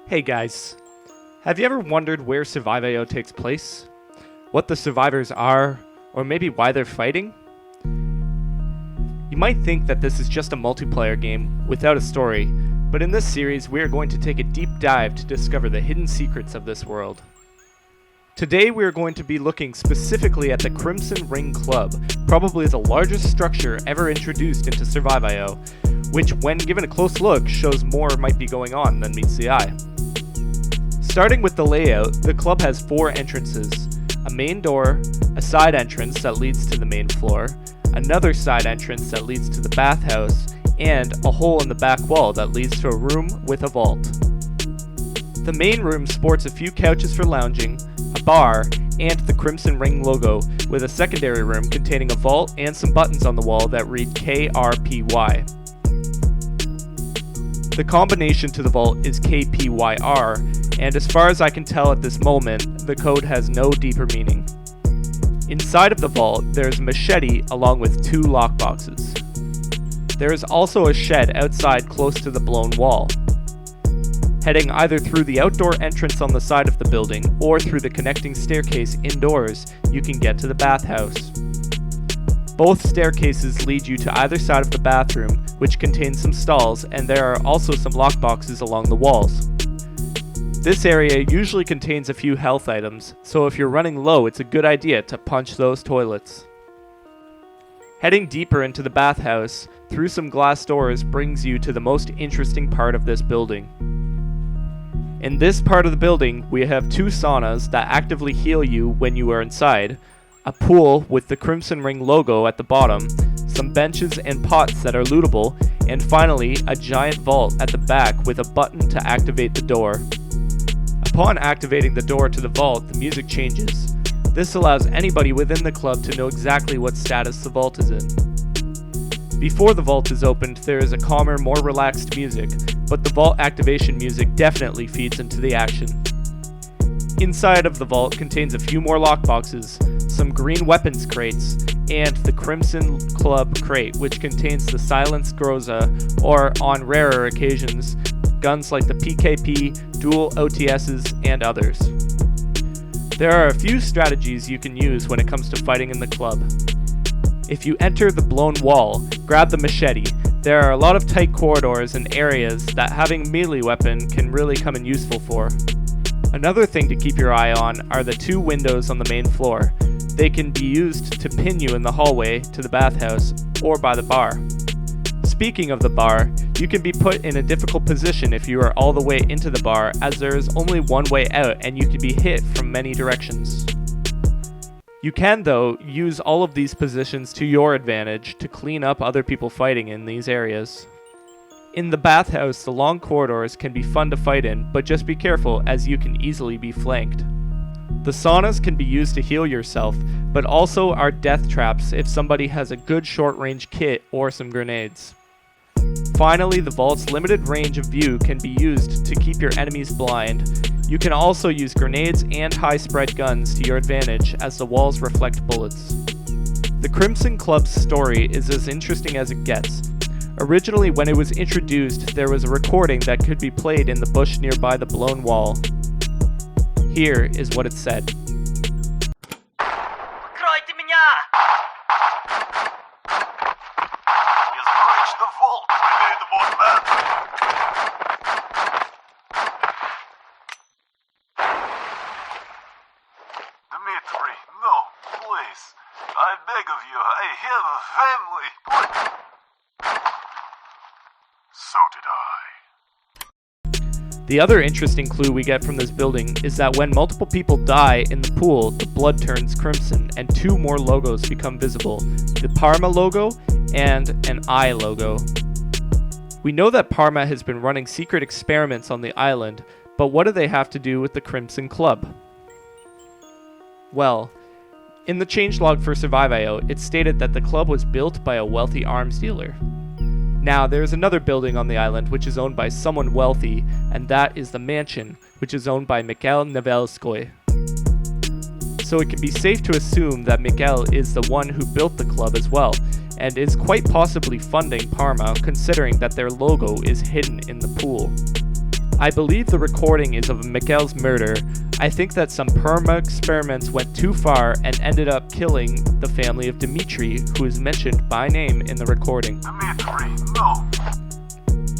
Hey guys, have you ever wondered where Survive.io takes place? What the survivors are, or maybe why they're fighting? You might think that this is just a multiplayer game without a story, but in this series we are going to take a deep dive to discover the hidden secrets of this world. Today we are going to be looking specifically at the Crimson Ring Club, probably the largest structure ever introduced into Survive.io, which when given a close look shows more might be going on than meets the eye. Starting with the layout, the club has 4 entrances: a main door, a side entrance that leads to the main floor, another side entrance that leads to the bathhouse, and a hole in the back wall that leads to a room with a vault. The main room sports a few couches for lounging, a bar, and the Crimson Ring logo, with a secondary room containing a vault and some buttons on the wall that read KRPY. The combination to the vault is KPYR, and as far as I can tell at this moment, the code has no deeper meaning. Inside of the vault, there is a machete along with 2 lockboxes. There is also a shed outside close to the blown wall. Heading either through the outdoor entrance on the side of the building or through the connecting staircase indoors, you can get to the bathhouse. Both staircases lead you to either side of the bathroom, which contains some stalls, and there are also some lockboxes along the walls. This area usually contains a few health items, so if you're running low, it's a good idea to punch those toilets. Heading deeper into the bathhouse, through some glass doors brings you to the most interesting part of this building. In this part of the building, we have 2 saunas that actively heal you when you are inside, a pool with the Crimson Ring logo at the bottom, some benches and pots that are lootable, and finally, a giant vault at the back with a button to activate the door. Upon activating the door to the vault, the music changes. This allows anybody within the club to know exactly what status the vault is in. Before the vault is opened, there is a calmer, more relaxed music, but the vault activation music definitely feeds into the action. Inside of the vault contains a few more lockboxes, some green weapons crates, and the Crimson Club crate, which contains the silenced groza, or on rarer occasions, guns like the PKP, dual OTSs, and others. There are a few strategies you can use when it comes to fighting in the club. If you enter the blown wall, grab the machete. There are a lot of tight corridors and areas that having a melee weapon can really come in useful for. Another thing to keep your eye on are the 2 windows on the main floor. They can be used to pin you in the hallway to the bathhouse or by the bar. Speaking of the bar, you can be put in a difficult position if you are all the way into the bar, as there is only one way out and you can be hit from many directions. You can, though, use all of these positions to your advantage to clean up other people fighting in these areas. In the bathhouse, the long corridors can be fun to fight in, but just be careful as you can easily be flanked. The saunas can be used to heal yourself, but also are death traps if somebody has a good short-range kit or some grenades. Finally, the vault's limited range of view can be used to keep your enemies blind. You can also use grenades and high-spread guns to your advantage as the walls reflect bullets. The Crimson Club's story is as interesting as it gets. Originally, when it was introduced, there was a recording that could be played in the bush nearby the blown wall. Here is what it said. Dimitri, no, please. I beg of you, I have a family. So did I. The other interesting clue we get from this building is that when multiple people die in the pool, the blood turns crimson and 2 more logos become visible, the Parma logo and an eye logo. We know that Parma has been running secret experiments on the island, but what do they have to do with the Crimson Club? Well, in the changelog for Survive.io, it stated that the club was built by a wealthy arms dealer. Now, there is another building on the island which is owned by someone wealthy, and that is the mansion, which is owned by Mikhail Nevelskoy. So it can be safe to assume that Mikhail is the one who built the club as well, and is quite possibly funding Parma, considering that their logo is hidden in the pool. I believe the recording is of Mikhail's murder. I think that some Parma experiments went too far and ended up killing the family of Dimitri, who is mentioned by name in the recording. Dimitri, no.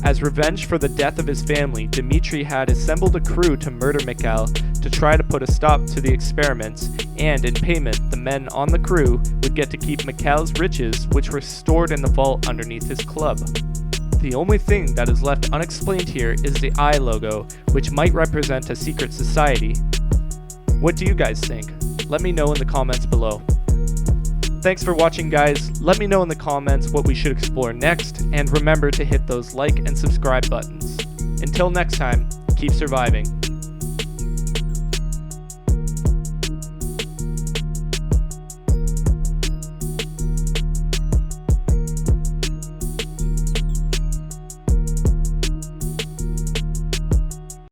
As revenge for the death of his family, Dimitri had assembled a crew to murder Mikhail to try to put a stop to the experiments, and in payment, the men on the crew would get to keep Mikhail's riches, which were stored in the vault underneath his club. The only thing that is left unexplained here is the eye logo, which might represent a secret society. What do you guys think? Let me know in the comments below. Thanks for watching, guys. Let me know in the comments what we should explore next, and remember to hit those like and subscribe buttons. Until next time, keep surviving.